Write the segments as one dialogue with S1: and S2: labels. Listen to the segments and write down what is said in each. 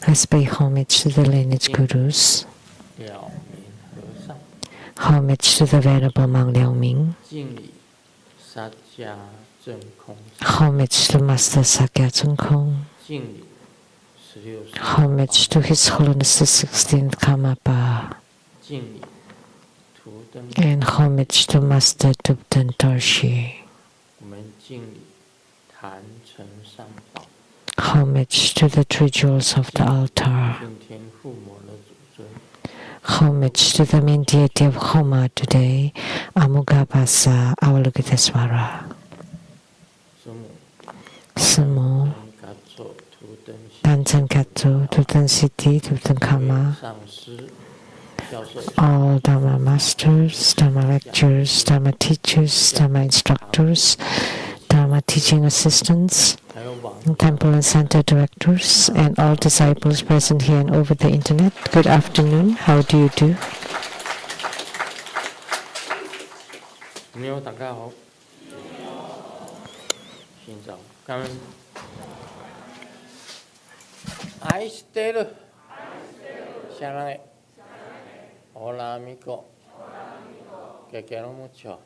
S1: Let's pay homage to the lineage gurus. Homage to the Venerable Monk Liao Ming. Homage to Master Sakya Tsung Kong. Homage to His Holiness the 16th Karmapa. And homage to Master Tupten Dorshi. Homage to the three jewels of the altar. Homage to the main deity of Homa today, Amugabhasa Avalokitesvara. Sumo, Tanzan Katsu, Tupten Siddhi, Tupten Kama, all Dharma masters, Dharma lecturers, Dharma teachers, Dharma instructors, Dharma teaching assistants, temple and center directors, and all disciples present here and over the internet. Good afternoon. How do you do?
S2: Hola amigo, que quiero mucho.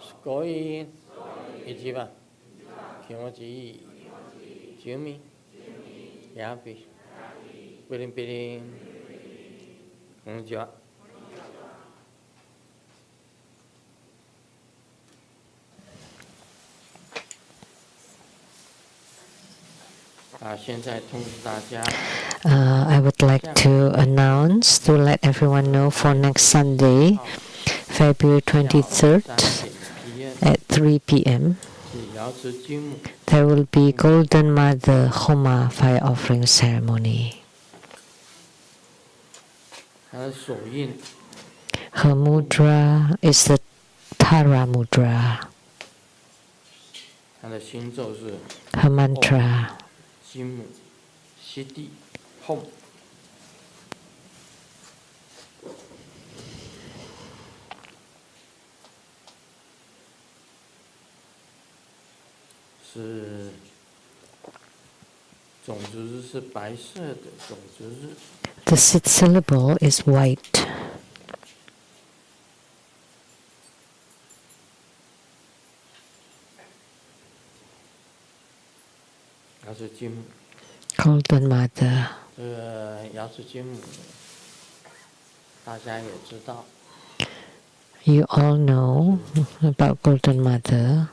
S2: Sugoi, ichiban, kimochi, Jumi, yapi, pirin pirin, konnichiwa.
S1: I would like to announce, to let everyone know, for next Sunday, February 23rd at 3 p.m. there will be Golden Mother Homa fire offering ceremony. Her mudra is the Tara mudra. Her mantra. The sixth syllable is white. Golden Mother. You all know about Golden Mother,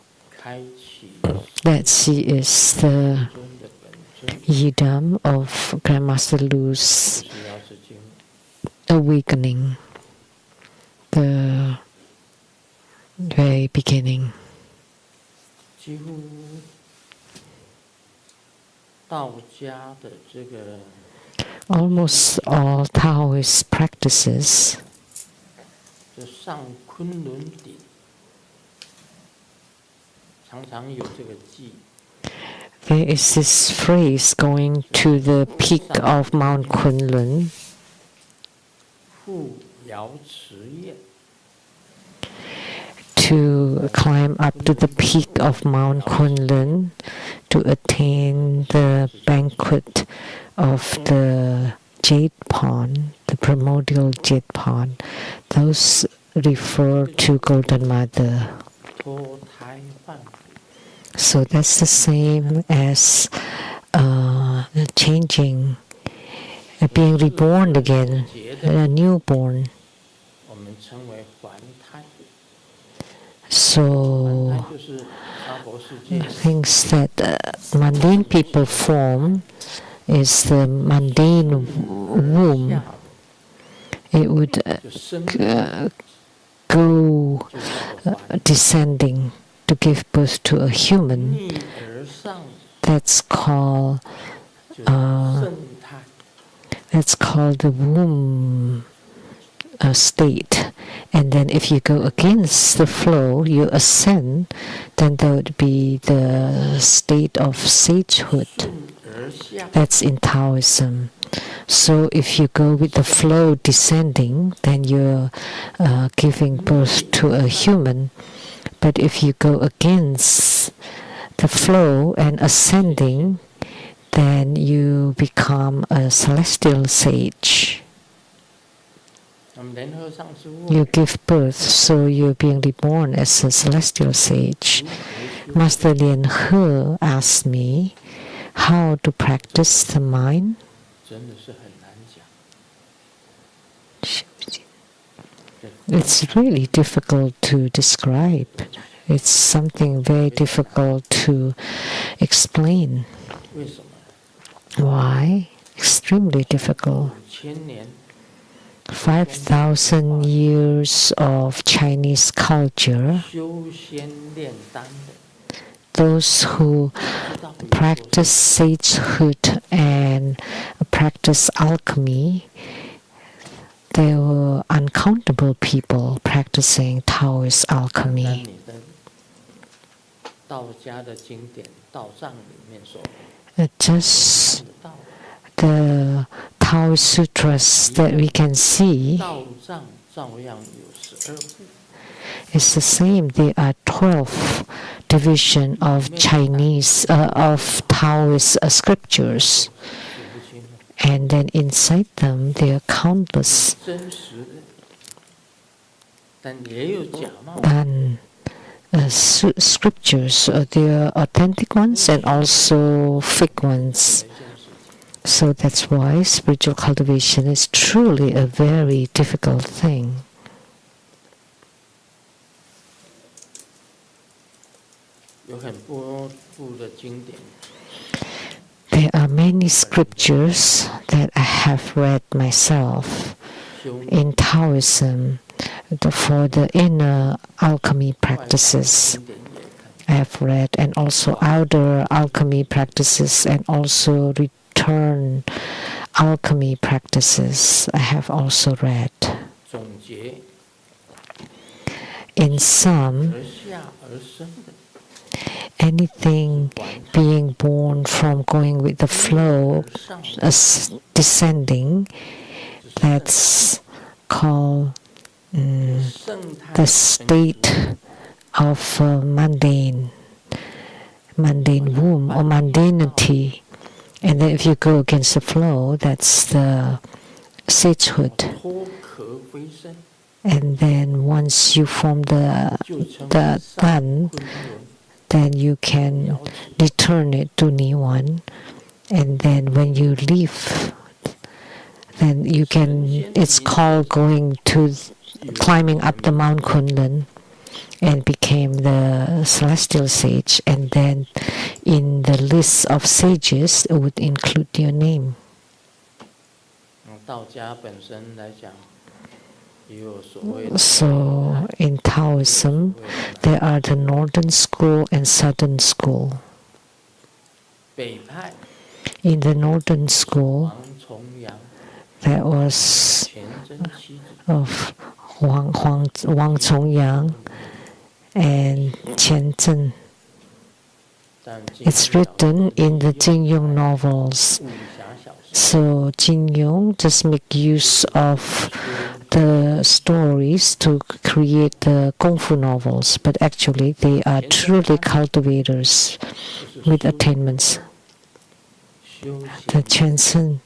S1: that she is the Yidam of Grandmaster Lu's awakening, the very beginning. Almost all Taoist practices there is this phrase going to the peak of Mount Kunlun, to climb up to the peak of Mount Kunlun to attain the banquet of the jade pond, the primordial jade pond. Those refer to Golden Mother. So that's the same as changing, being reborn again, a newborn. So things that mundane people form is the mundane womb. It would go descending to give birth to a human. That's called the womb state. And then if you go against the flow, you ascend, then there would be the state of sagehood. That's in Taoism. So if you go with the flow descending, then you're giving birth to a human. But if you go against the flow and ascending, then you become a celestial sage.
S2: 我们联合上师父
S1: You give birth, so you're being reborn as a celestial sage.
S2: 如何修
S1: Master Lian He asked me how to practice the mind.
S2: 真的是很难讲。
S1: It's really difficult to describe. It's something very difficult to explain.
S2: 为什么？
S1: Why? Extremely difficult.
S2: 5000年
S1: 5,000 years of Chinese culture,
S2: 修仙炼丹的，
S1: those who
S2: 知道有
S1: practice sagehood and practice alchemy, there were uncountable people practicing Taoist
S2: 但
S1: alchemy.
S2: 你的道家的经典道藏里面所
S1: Just
S2: 看得到的
S1: the Taoist sutras that we can see
S2: 道藏照样有12部，
S1: is the same. There are 12 division of Chinese of Taoist scriptures,
S2: 数不清了。
S1: and then inside them there are countless
S2: 真实的，但也有假冒。
S1: than scriptures. There are authentic ones and also fake ones.
S2: 一件事情，
S1: So that's why spiritual cultivation is truly a very difficult thing.
S2: 有很多部的经典，
S1: There are many scriptures that I have read myself
S2: 修
S1: in Taoism for the inner alchemy
S2: 外道
S1: practices.
S2: 经典也看。
S1: I have read, and also outer alchemy practices, and also return alchemy practices. I have also read.
S2: 总结
S1: In some,
S2: 而下而生的，
S1: anything
S2: 完
S1: being born from going with the flow,
S2: 而上的
S1: as descending,
S2: 只是
S1: that's called
S2: 圣态
S1: the
S2: 成
S1: state of mundane womb or mundanity. And then if you go against the flow, that's the sagehood.
S2: 脱壳飞升，
S1: And then once you form the
S2: 就成为
S1: the
S2: 上
S1: dan,
S2: 昆仑
S1: then you can
S2: 了解。
S1: return it to Niwan. And then when you leave, then you can, it's called going to, climbing up the Mount Kunlun and became the celestial sage. And then in the list of sages, it would include your name.
S2: 道家本身来讲，也有所谓的
S1: So in Taoism, there are the northern school and southern school.
S2: 北派
S1: In the northern school,
S2: 王重阳、
S1: there was
S2: 钱真七子，
S1: of Wang Chongyang and Qian Zhen.
S2: 但
S1: It's written in the Jin Yong novels.
S2: 武侠小说
S1: So Jin Yong just make use of the stories to create the Kung Fu novels, but actually they are truly cultivators
S2: 就是
S1: with attainments.
S2: 修
S1: The
S2: 行
S1: Qian Zhen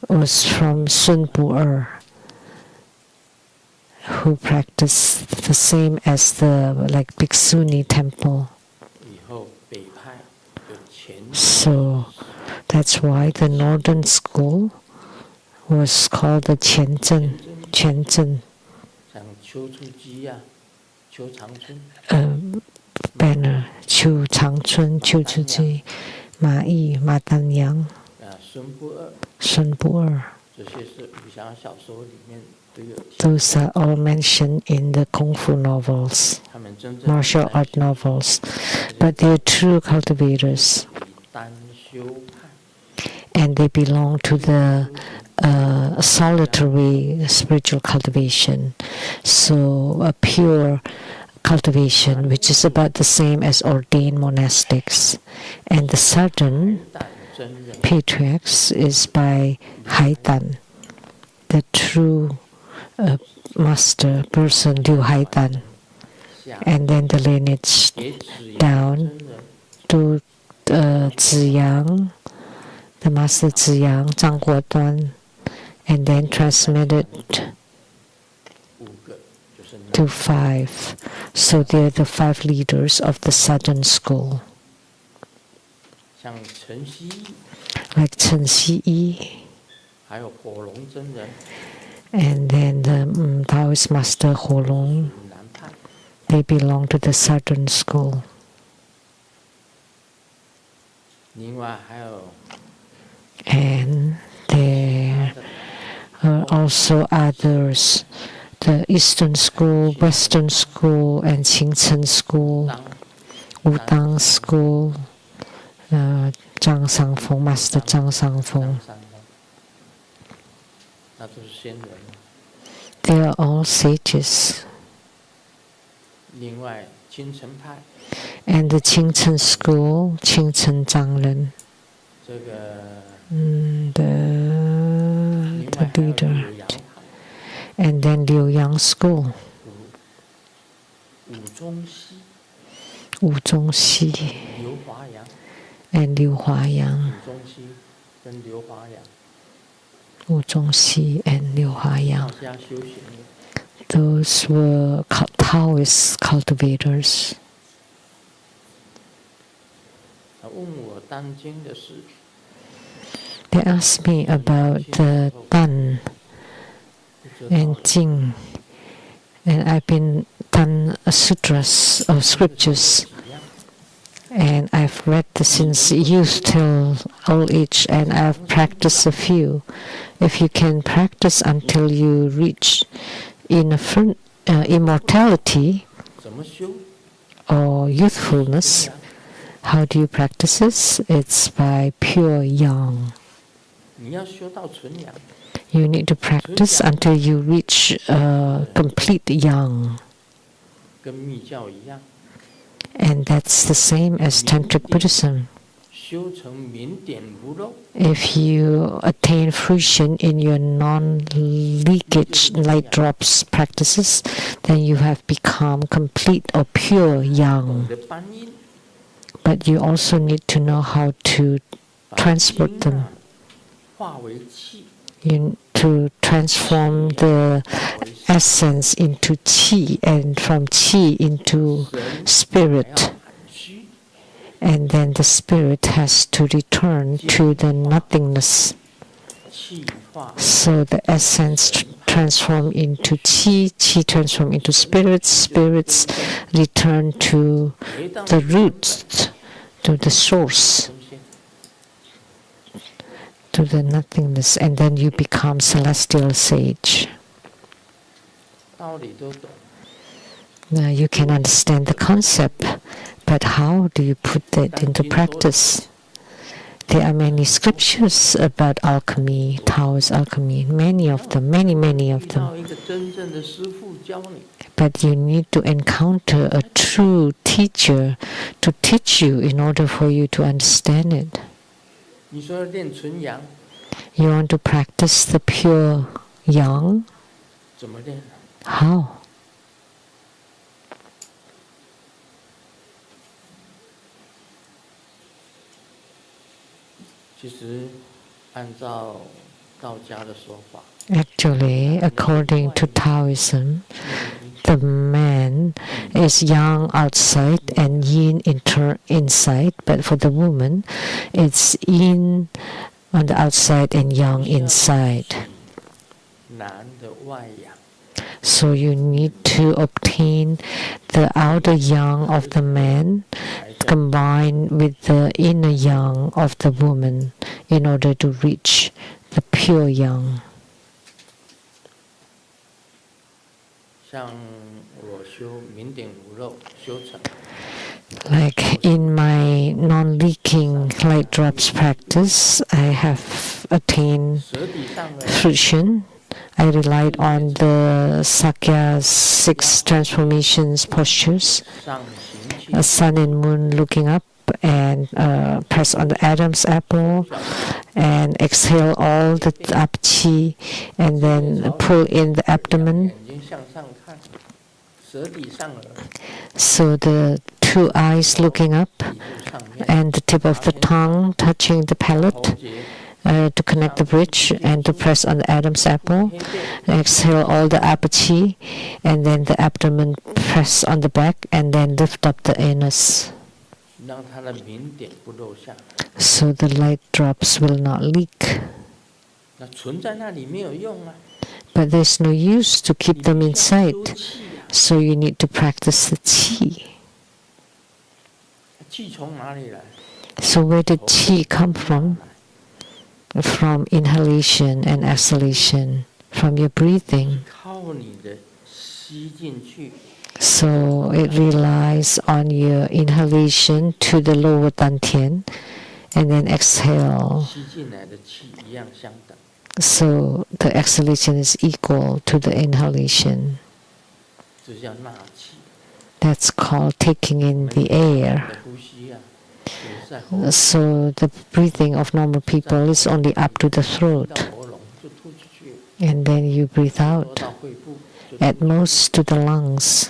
S1: was from Sun Bu-er, who practiced the same as the like Bhiksuni temple.
S2: 以后，北派有钱
S1: So that's why the northern school was called the Qian Zhen.
S2: 像丘处机呀、丘长春、
S1: Banner, Chu Changchun, Chu Chuji, Ma Yi, Ma Danyang,
S2: 孙不二，
S1: Sun Bu-er.
S2: 这些是武侠小说里面都有提。
S1: Those are all mentioned in the Kung Fu novels,
S2: 他们真正
S1: martial art novels, but they're true cultivators,
S2: 以单修派，
S1: and they belong to the solitary spiritual cultivation. So a pure cultivation, which is about the same as ordained monastics. And the southern
S2: 但真人
S1: patriarchs is by Haitan, the true master person, Liu Haitan.
S2: 下
S1: And then the lineage
S2: 也只有
S1: down
S2: 真人
S1: to Ziyang, the master Ziyang, Zhang Guoduan, and then transmitted
S2: 5个，就是
S1: to 5. So they're the 5 leaders of the southern school,
S2: 像陈希义，
S1: like Chen Xiyi,
S2: 还有火龙真人，
S1: and then the Taoist master Ho
S2: 属
S1: Long.
S2: 于南派。
S1: They belong to the southern school.
S2: 另外还有
S1: And there are also others, the Eastern School, Western School, and Qingchen School,
S2: 当
S1: Wudang School, Zhang Sangfeng, Master Zhang Sangfeng.
S2: 山的，那都是仙人。
S1: They are all sages.
S2: 另外青城派
S1: And the Qingchen School, Qingchen Zhangren,
S2: 这个，
S1: the
S2: 另外还有
S1: leader.
S2: 柳阳派
S1: And then Liuyang School,
S2: 武中西、
S1: Wu Zhongxi,
S2: 刘华阳、
S1: and Liu Huayang.
S2: 武中西跟刘华阳，
S1: Wu Zhongxi and Liu
S2: 道
S1: Huayang.
S2: 家修行的。
S1: Those were Taoist cultivators.
S2: 他问我当今的事，
S1: They asked me about the Dan
S2: 不知道
S1: and Jing, and I've been done sutras or scriptures,
S2: 几样，
S1: and I've read since youth till old age, and I've practiced a few. If you can practice until you reach immortality
S2: 怎么修？
S1: or youthfulness, how do you practice this? It's by pure yang.
S2: 你要修到纯阳，
S1: You need to practice until you reach complete yang.
S2: 跟密教一样，
S1: And that's the same as Tantric Buddhism.
S2: 修成明点无漏，
S1: If you attain fruition in your non-leakage light drops practices, then you have become complete or pure
S2: 懂
S1: yang.
S2: 得搬音，
S1: But you also need to know how to
S2: 把
S1: transport
S2: 精
S1: them.
S2: 啊化为气，
S1: You to transform the
S2: 化为神
S1: essence into qi, and from qi into
S2: 还要
S1: spirit.
S2: 含虚，
S1: And then the spirit has to return to the nothingness.
S2: 气化
S1: So the essence transform into qi, qi transform into spirits, spirits return to
S2: 回到
S1: the roots, to the source,
S2: 中心，
S1: to the nothingness, and then you become celestial sage.
S2: 道理都懂，
S1: Now you can understand the concept, but how do you put that into practice? There are many scriptures about alchemy, Taoist alchemy, many of them, many of
S2: 遇
S1: them.
S2: 到一个真正的师父教你，
S1: But you need to encounter a true teacher to teach you in order for you to understand it.
S2: 你说要练纯阳，
S1: You want to practice the pure yang?
S2: 怎么练呢？
S1: How?
S2: 其实按照道家的说法，
S1: Actually, according to Taoism, the man is yang outside and yin inside, but for the woman, it's yin on the outside and yang inside.
S2: 男的外阳，
S1: So you need to obtain the outer yang of the man
S2: 才叫
S1: combined with the inner yang of the woman in order to reach the pure yang.
S2: 像我修明点无漏修成，
S1: Like in my non-leaking light drops practice, I have attained
S2: 舌底上的
S1: fruition. I relied on the Sakya 6 transformations postures,
S2: 上行气
S1: a sun and moon looking up, and press on the Adam's apple, and exhale all the up chi, and then pull in the abdomen.
S2: 眼睛向上看，舌底上颚，
S1: So the two eyes looking up,
S2: 底部上面，
S1: and the tip of the tongue touching the palate to connect the bridge and to press on the Adam's apple. Exhale all the upper chi, and then the abdomen press on the back, and then lift up the anus.
S2: 让它的明点不漏下来。
S1: So the light drops will not leak.
S2: 那存在那里没有用啊。
S1: But there's no use to keep them
S2: 你必须要
S1: inside.
S2: 修气啊。
S1: So you need to practice the qi.
S2: 气从哪里来？
S1: So where did qi come from? From inhalation and exhalation, from your breathing.
S2: 靠你的吸进去。
S1: So it relies on your inhalation to the lower dantian, and then exhale.
S2: 吸进来的气一样相等。
S1: So the exhalation is equal to the inhalation.
S2: 这叫纳气。
S1: That's called taking in the air.
S2: 呼吸啊，也是在喉
S1: So the breathing of normal people is only up to the
S2: 到
S1: throat,
S2: 喉咙就吐出去，
S1: and then you breathe
S2: 说
S1: out
S2: 到肺部就
S1: at most to the lungs,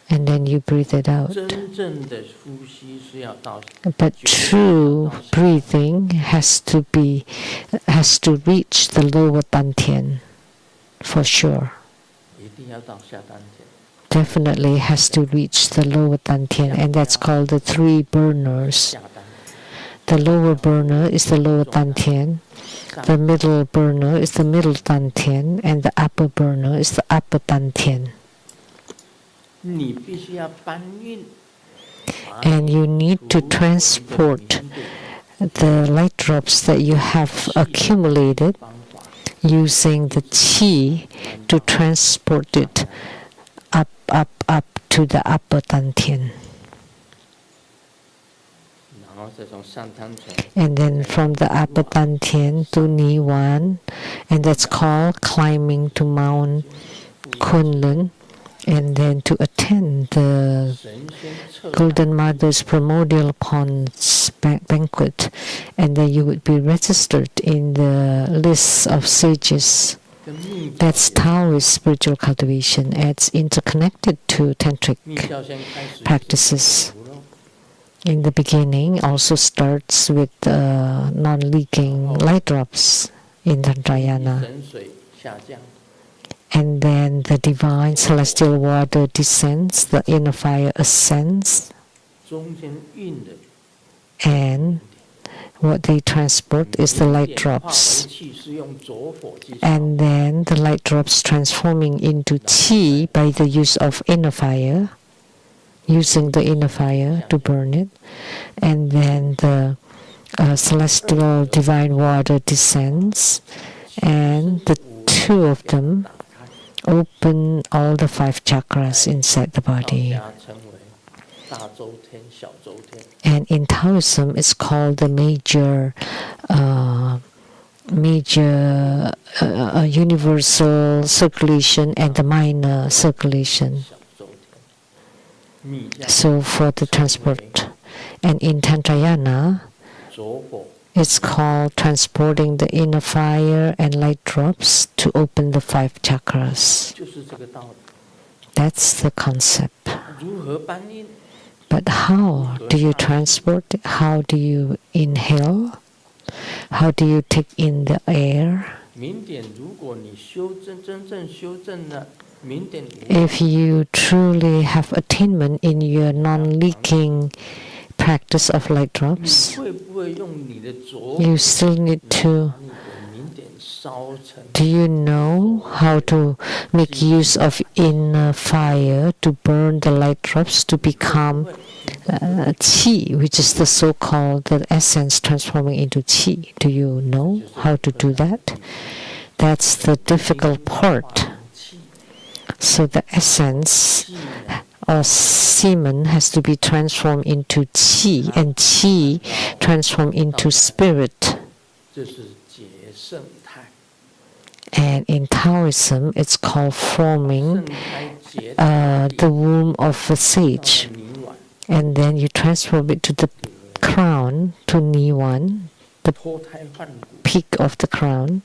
S1: and then you breathe it out.
S2: 真正的呼吸是要到
S1: But true breathing has to reach the lower dantian, for sure.
S2: 一定要到下丹田。
S1: Definitely has to reach the lower dantian, and that's called the three burners.
S2: 下丹田，
S1: The lower burner is the lower dantian, the middle burner is the middle dantian, and the upper burner is the upper dantian.
S2: 你必须要搬运。
S1: And you need to transport the light drops that you have accumulated
S2: 方法
S1: using the qi to transport it up to the upper dantian.
S2: 然后再从上丹田
S1: And then from the upper dantian to Niwan, and that's called climbing to Mount Kunlun, and then to attend the
S2: 神仙测
S1: Golden Mother's Primordial Ponds banquet, and then you would be registered in the list of sages.
S2: 跟密
S1: That's Taoist spiritual cultivation. It's interconnected to tantric
S2: 密教先开始
S1: practices.
S2: 除了
S1: In the beginning, also starts with non-leaking light drops in Tantrayana.
S2: 神水下降，
S1: And then the divine celestial water descends, the inner fire ascends,
S2: 中间运的
S1: and what they transport is the light
S2: 点化为
S1: drops.
S2: 气是用左火去烧，
S1: And then the light drops transforming into qi by the use of inner fire, using the inner fire to burn it. And then the celestial divine water descends, and the two of them
S2: 打开，
S1: open all the 5 chakras inside the
S2: 道
S1: body.
S2: 家称为大周天、小周天。
S1: And in Taoism, it's called the major universal circulation and the minor circulation.
S2: 小周天，密教
S1: So for the transport, and in Tantrayana,
S2: 左火
S1: it's called transporting the inner fire and light drops to open the 5 chakras.
S2: 就是这个道理。
S1: That's the concept.
S2: 如何搬运？
S1: But how do you transport it? How do you inhale? How do you take in the air?
S2: 明点，如果你真正修正了明点无
S1: If you truly have attainment in your non-leaking practice of light
S2: 你
S1: drops,
S2: 会不会用你的左
S1: you still need to.
S2: 把你的明点烧成
S1: Do you know how to make use of inner fire to burn the light drops to become qi, which is the so-called the essence transforming into qi? Do you know how to do that? That's the difficult part.
S2: 气
S1: So the essence
S2: 气呢？
S1: or semen has to be transformed into qi, and qi transformed into spirit.
S2: 这是结圣态，
S1: And in Taoism, it's called
S2: 圣
S1: forming
S2: 胎结态
S1: the womb of a sage.
S2: 凝丸，
S1: And then you transform it to the crown, to Niwan, the
S2: 脱胎换骨，
S1: peak of the crown.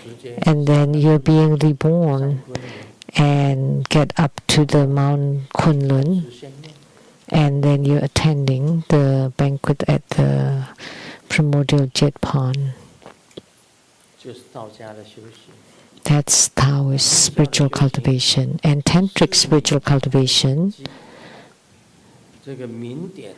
S2: 直接
S1: And then you're being reborn
S2: 上昆仑
S1: and get up to the Mount Kunlun.
S2: 实现念。
S1: And then you're attending the banquet banquet at the primordial jet pond.
S2: 就是道家的修行。
S1: That's Taoist spiritual cultivation. And Tantric spiritual cultivation
S2: 这个明点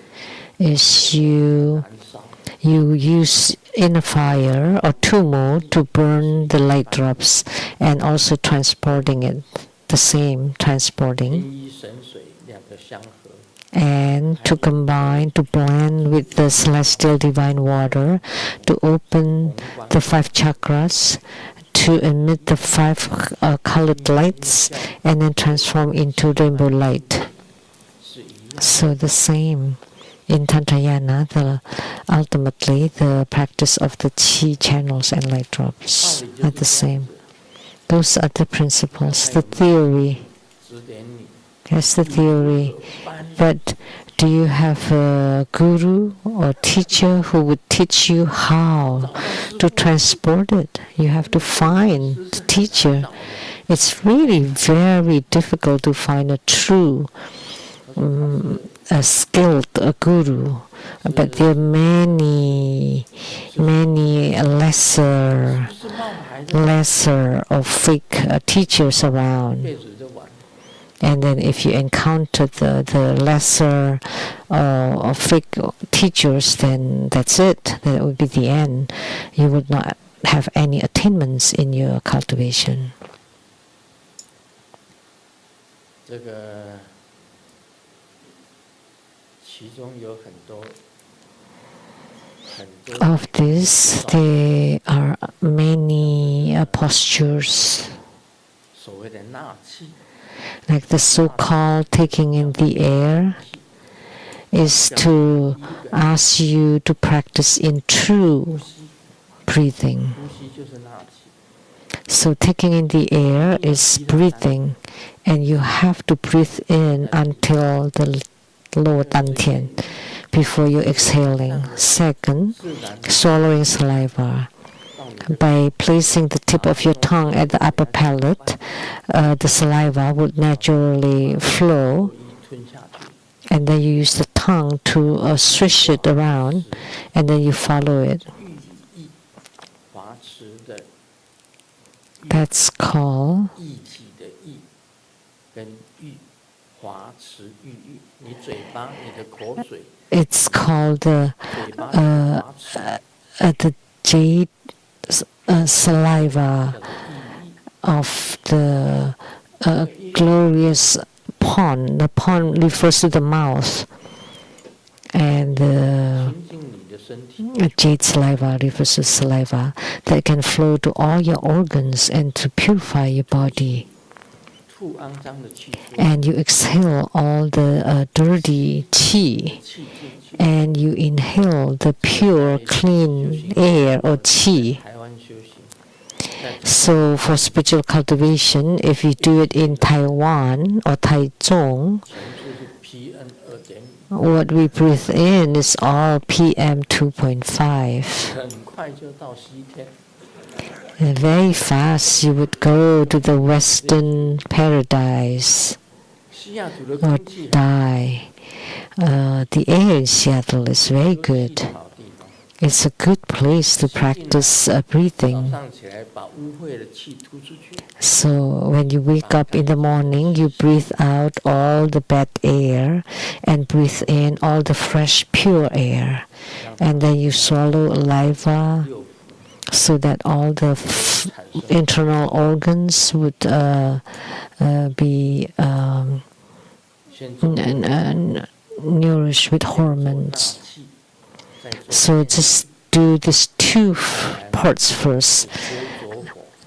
S1: is you
S2: 燃烧，
S1: use inner fire or tumo to burn the light drops and also transporting it, the same
S2: 天
S1: transporting,
S2: 一神水两个相合，
S1: and to combine, to blend with the celestial divine water to open the 5 chakras, to emit the 5 colored lights, and then transform into rainbow light.
S2: 是一样。
S1: So the same in Tantrayana, ultimately the practice of the chi channels and light drops
S2: 道
S1: are
S2: 理就
S1: the
S2: 是这样
S1: same.
S2: 子，
S1: Those are the principles, the theory.
S2: 指点你。
S1: That's the theory.
S2: 班
S1: But do you have a guru or teacher who would teach you how to transport it? You have to find the teacher. It's really very difficult to find a true, a skilled guru. But there are many lesser
S2: 是冒牌的，
S1: lesser or fake teachers around.
S2: 辈子就完了。
S1: And then if you encounter the lesser or fake teachers, then that's it. That would be the end. You would not have any attainments in your cultivation.
S2: 这个其中有很多
S1: Of this, there are many postures,
S2: 所谓的纳气，
S1: like the so-called taking in the air, is to ask you to practice in true breathing.
S2: 呼吸就是纳气。
S1: So taking in the air is breathing, and you have to breathe in until the lower dantian before you're exhaling. Second,
S2: 自然
S1: swallowing saliva.
S2: 到你的
S1: By placing the tip of your tongue at the upper palate, the saliva would naturally flow,
S2: 一吞下去，
S1: and then you use the tongue to swish it around, and then you follow it.
S2: 意华持的
S1: That's called
S2: 意气的意，跟欲华持欲欲，你嘴巴你的口水，
S1: it's called the
S2: 嘴巴的华持
S1: the jade saliva
S2: 叫做意意，
S1: of the glorious pond. The pond refers to the mouth, and the
S2: 亲近你的身体，
S1: jade saliva refers to saliva that can flow to all your organs and to purify your body.
S2: 吐肮脏的气出，
S1: And you exhale all the dirty qi,
S2: 气进去。
S1: and you inhale the pure, clean air or qi.
S2: 台湾修行，在
S1: So for spiritual cultivation, if you do it in Taiwan or Taichung,
S2: 全部是 PM 2.5，
S1: what we breathe in is all PM 2.5.
S2: 很快就到西天。
S1: And very fast you would go to the Western paradise
S2: 西雅图的
S1: or
S2: 空气
S1: die. The air in Seattle is very
S2: 很
S1: good.
S2: 好地方。
S1: It's a good place to practice
S2: 早
S1: breathing.
S2: 上起来把污秽的气吐出去，
S1: So when you wake up in the morning, you breathe out all the bad air and breathe in all the fresh, pure air. And then you swallow saliva
S2: 六
S1: so that all the
S2: 产生
S1: internal organs would be
S2: 先做
S1: nourished with
S2: 纳
S1: hormones.
S2: 气，再做
S1: So just do these 2 parts first.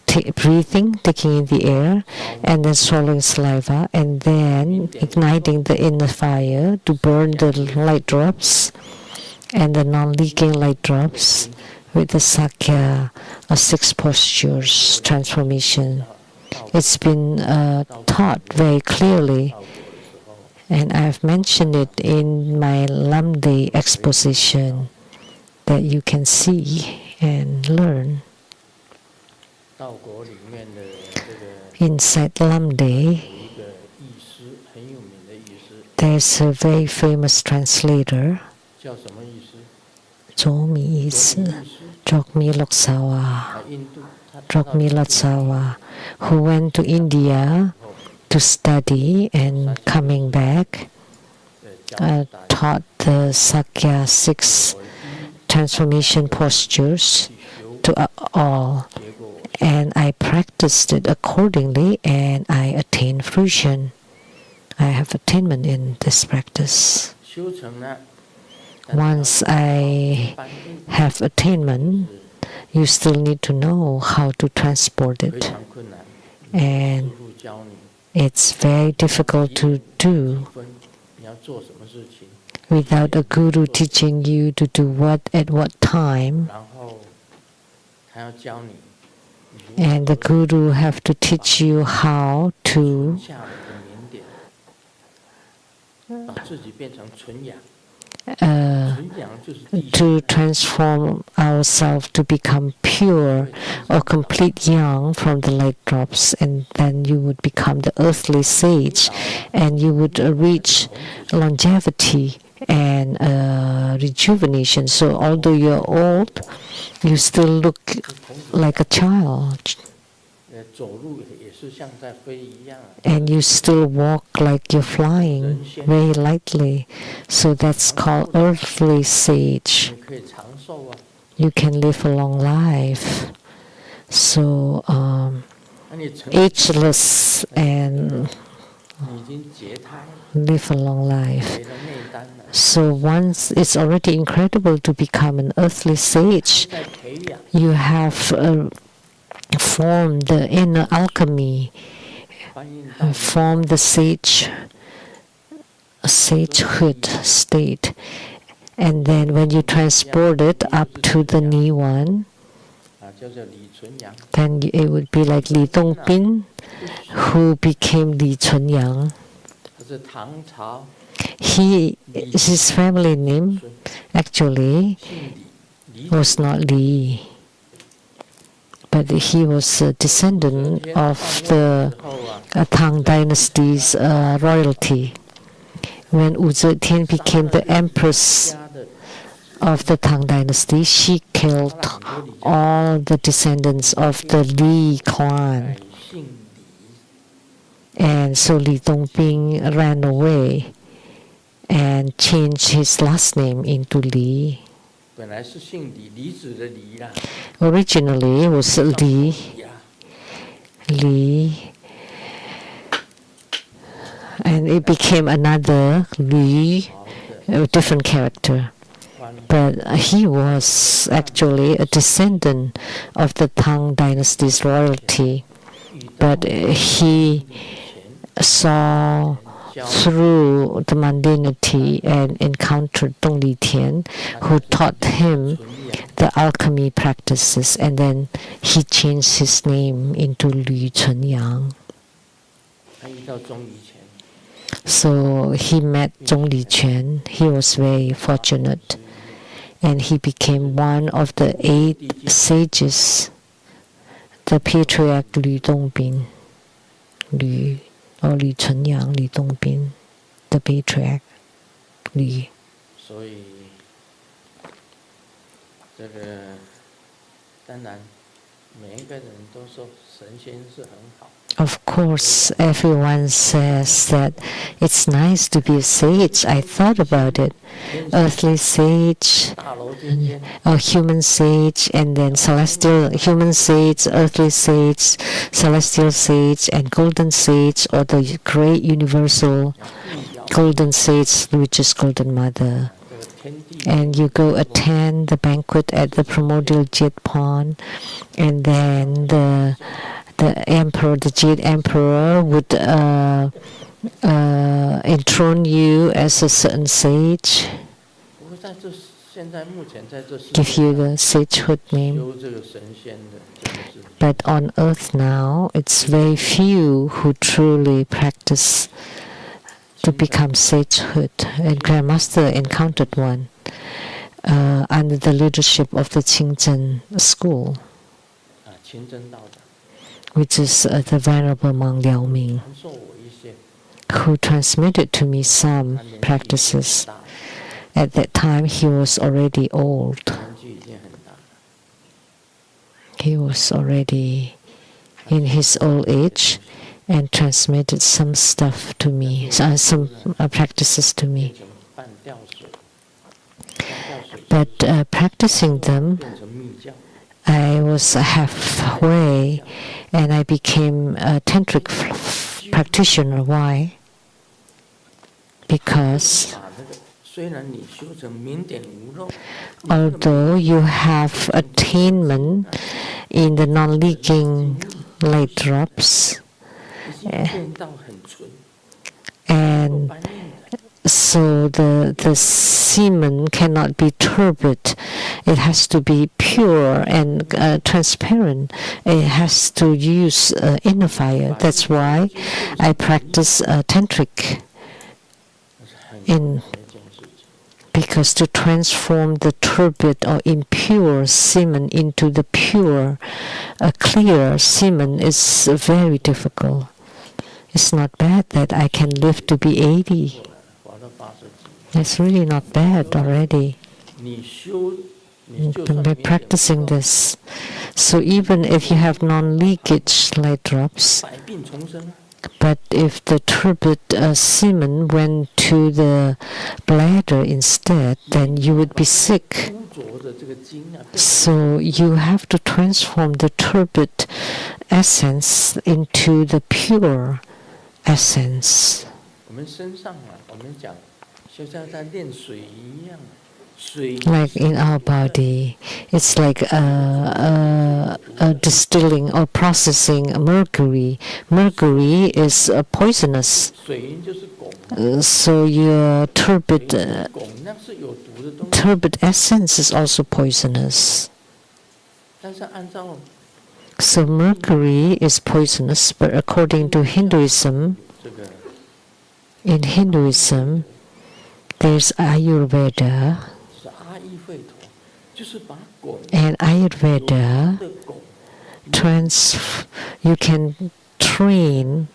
S2: 着火，
S1: Breathing, taking in the air, and then swallowing saliva, and then igniting the inner fire to burn the light drops and the non-leaking light drops with the Sakya 6 postures transformation. It's been taught very clearly,
S2: 到果的时候，
S1: and I've mentioned it in my Lamde exposition that you can see and learn.
S2: 道果里面的这个
S1: Inside Lamde,
S2: 有一个译师，很有名的译师，
S1: there's a very famous translator
S2: 叫叫什么意思？
S1: 佐米意思Jokmi Loksawa Jokmi Loksawa who went to India to study and coming back taught the Sakya 6 transformation postures to all, and I practiced it accordingly, and I attained fruition. I have attainment in this practice. Once I have attainment, you still need to know how to transport it, and it's very difficult to do without a guru teaching you to do what at what time. And the guru have to teach you how to transform ourselves to become pure or complete yang from the light drops, and then you would become the earthly sage, and you would reach longevity and rejuvenation. So although you're old, you still look like a child, and you still walk like you're flying very lightly. So that's called earthly sage. You can live a long life. So ageless and live a long life. So once it's already incredible to become an earthly sage, you have formed the inner alchemy, form the sagehood state, and then when you transport it up to the Niwan, then it would be like Li Dongpin, who became Li Chunyang. His family name actually was not Li, but he was a descendant of the Tang dynasty's royalty. When Wu Zetian became the empress of the Tang dynasty, she killed all the descendants of the Li clan. And so Li Dongping ran away and changed his last name into Li. Originally it was Li, and it became another Li, a different character. But he was actually a descendant of the Tang dynasty's royalty. But he saw through the mundanity and encountered Dong Li Tian, who taught him the alchemy practices, and then he changed his name into Li Chunyang. So he met Zhong Liquan. He was very fortunate, and he became one of the 8 sages, the patriarch Li Dongbin, Li Chunyang, Li Dongbin, the patriarch Li. Of course, everyone says that it's nice to be a sage. I thought about it. Earthly sage, or human sage, and then celestial human sage, earthly sage, celestial sage, and golden sage, or the great universal golden sage, which is Golden Mother. And you go attend the banquet at the primordial Jade Pond, and then the emperor, the Jade Emperor, would enthrone you as a certain sage, give you the sagehood name. But on earth now, it's very few who truly practice to become sagehood. And Grandmaster encountered one under the leadership of the Qingzhen school, which is the Venerable Monk Liao Ming, who transmitted to me some practices. At that time, he was already old.
S2: 年纪已经很大了。
S1: He was already in his old age and transmitted some stuff to me, some practices to me.
S2: 变成半吊水，半吊水
S1: But practicing them,
S2: 变成密教。
S1: I was halfway and I became a tantric practitioner. Why? Because
S2: 把那个虽然你修成明点无漏，
S1: although you have attainment in the non-leaking light drops,
S2: 已经变到很纯，
S1: and
S2: 白命的。
S1: so the semen cannot be turbid. It has to be pure and transparent. It has to use inner fire. That's why I practice tantric
S2: 那是很
S1: in
S2: 一件事情。
S1: because to transform the turbid or impure semen into the pure, clear semen is very difficult. It's not bad that I can live to be 80.
S2: 活到80几，
S1: It's really not bad already
S2: 你修，你就算
S1: by
S2: 明点无
S1: practicing
S2: 漏，
S1: this. So even if you have non-leakage light drops,
S2: 百病重生啊。
S1: but if the turbid semen went to the bladder instead, then you would be sick.
S2: 污浊的这个精啊，变成
S1: So you have to transform the turbid essence into the pure essence.
S2: 我们身上啊，我们讲，就像在练水一样，水
S1: Like in our body, it's like distilling or processing mercury. Mercury is poisonous.
S2: 水银就是汞，
S1: So your
S2: 汞
S1: turbid
S2: 那是有毒的东西。
S1: turbid essence is also poisonous.
S2: 但是按照
S1: So mercury is poisonous, but according to Hinduism,
S2: 这个
S1: in Hinduism, there's Ayurveda,
S2: 是阿依吠陀，就是把汞
S1: and Ayurveda
S2: 的汞
S1: you can train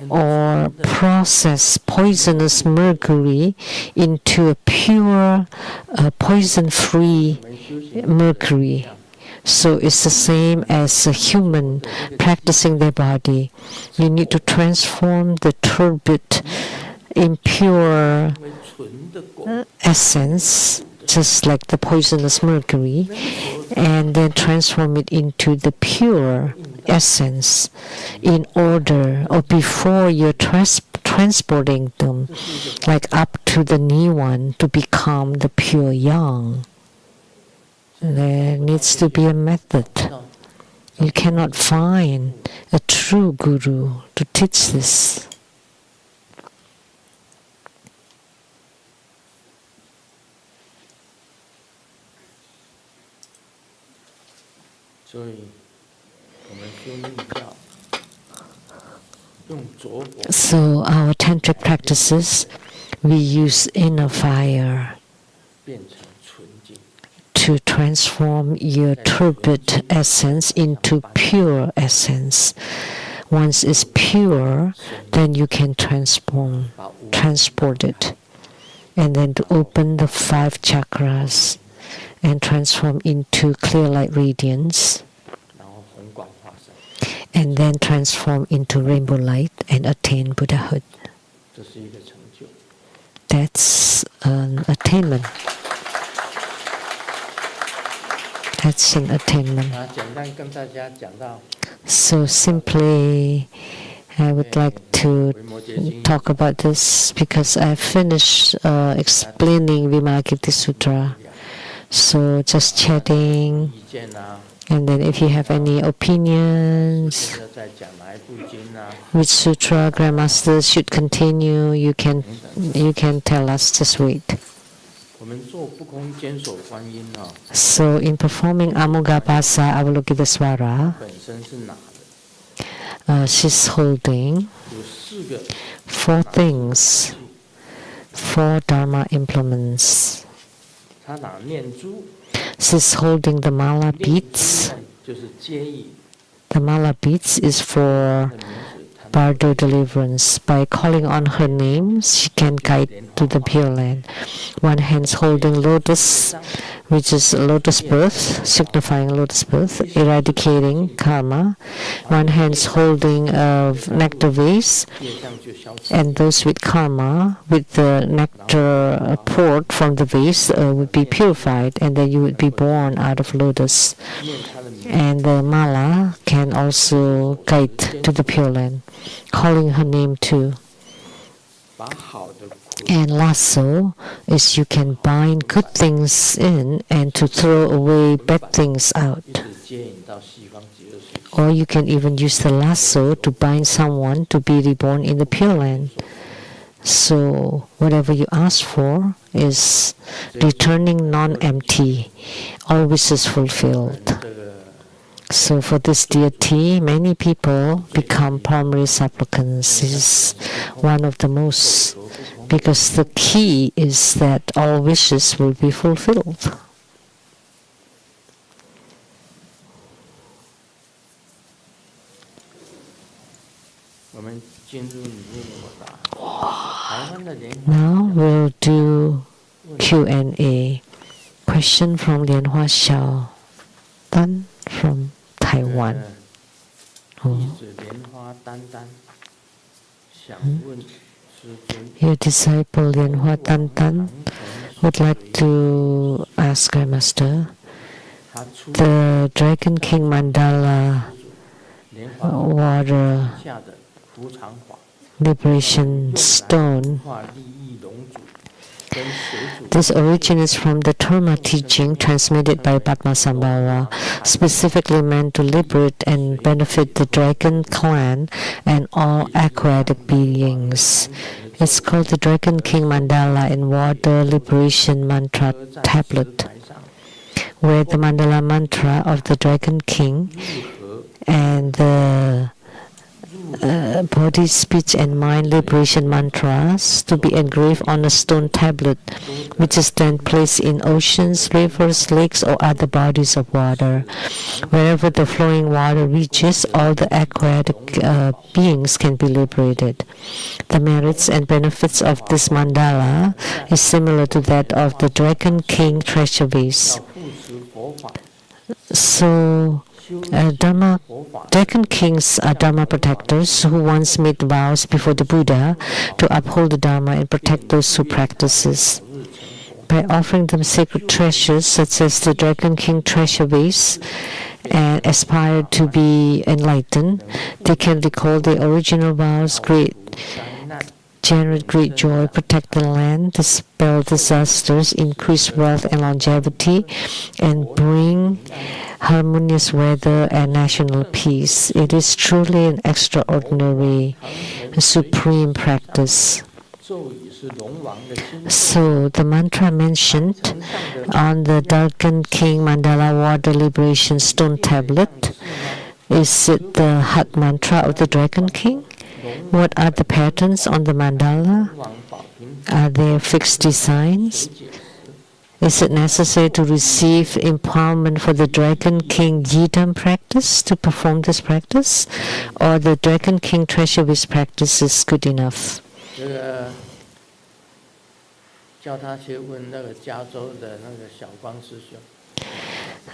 S1: or process poisonous mercury into a pure, poison-free
S2: 我们修行
S1: mercury. So it's the same as a human practicing their body. You need to transform the turbid, impure
S2: 因为纯的汞，
S1: essence, just like the poisonous mercury,
S2: 那时候
S1: and then transform it into the pure essence in order or before you're transporting them,
S2: 这是一个
S1: like up to the Niwan to become the pure yang. There needs to be a method.
S2: 道
S1: You cannot find a true guru to teach this.
S2: 所以我们修密教用浊火
S1: So our tantric practices, we use inner fire
S2: 变成纯净，
S1: to transform your turbid essence into pure essence. Once it's pure, then you can transport it. And then to open the 5 chakras and transform into clear light radiance,
S2: 然后红光化身，
S1: and then transform into rainbow light and attain Buddhahood.
S2: 这是一个成就。
S1: That's an attainment. That's an attainment.
S2: 简单跟大家讲到
S1: So simply, I would like to
S2: 维摩诘经
S1: talk about this because I finished explaining Vimalakirti Sutra. So just chatting,
S2: 意见啊，
S1: and then if you have any opinions,
S2: 现在在讲哪一部经啊，
S1: which sutra Grandmaster should continue, you can tell us. Just wait.
S2: 我们做不空坚守观音啊，
S1: So in performing Amugapasa Avalokitesvara,
S2: 本身是拿的，
S1: she's holding
S2: 有4个
S1: 4 things, 4 Dharma implements.
S2: 他拿念珠，
S1: She's holding the mala
S2: 念珠
S1: beads.
S2: 呢就是接引
S1: The mala beads is for
S2: 的名字，他
S1: Bardo deliverance. By calling on her name, she can guide to the Pure Land. One hand holding lotus, which is lotus birth, signifying lotus birth, eradicating karma. One hand holding a nectar vase, and those with karma, with the nectar poured from the vase, would be purified, and then you would be born out of lotus. And the mala can also guide to the Pure Land, calling her name too. And lasso is you can bind good things in and to throw away bad things out. Or you can even use the lasso to bind someone to be reborn in the Pure Land. So whatever you ask for is returning non-empty, all wishes fulfilled. So for this deity, many people become primary supplicants. This is one of the most, because the key is that all wishes will be fulfilled. Now we'll do Q&A. Question from Lianhua Xiao Tan from Taiwan. Your disciple Lianhua Tan Tan would like to ask our master, the Dragon King Mandala water liberation stone. This originates from the Dharma teaching transmitted by Padmasambhava, specifically meant to liberate and benefit the dragon clan and all aquatic beings. It's called the Dragon King Mandala in Water Liberation Mantra Tablet, where the Mandala mantra of the Dragon King and the body, speech, and mind liberation mantras to be engraved on a stone tablet, which is then placed in oceans, rivers, lakes, or other bodies of water. Wherever the flowing water reaches, all the aquatic beings can be liberated. The merits and benefits of this mandala is similar to that of the Dragon King treasure vase. So, Dragon Kings are Dharma protectors who once made vows before the Buddha to uphold the Dharma and protect those who practices. By offering them sacred treasures such as the Dragon King treasure vase and aspire to be enlightened, they can recall their original vows, generate great joy, protect the land, dispel disasters, increase wealth and longevity, and bring harmonious weather and national peace. It is truly an extraordinary, supreme practice. So the mantra mentioned on the Dragon King Mandala Water Liberation Stone Tablet, is it the heart mantra of the Dragon King? What are the patterns on the mandala? Are there fixed designs? Is it necessary to receive empowerment for the Dragon King Yidam practice to perform this practice? Or the Dragon King treasure vase practice is good enough?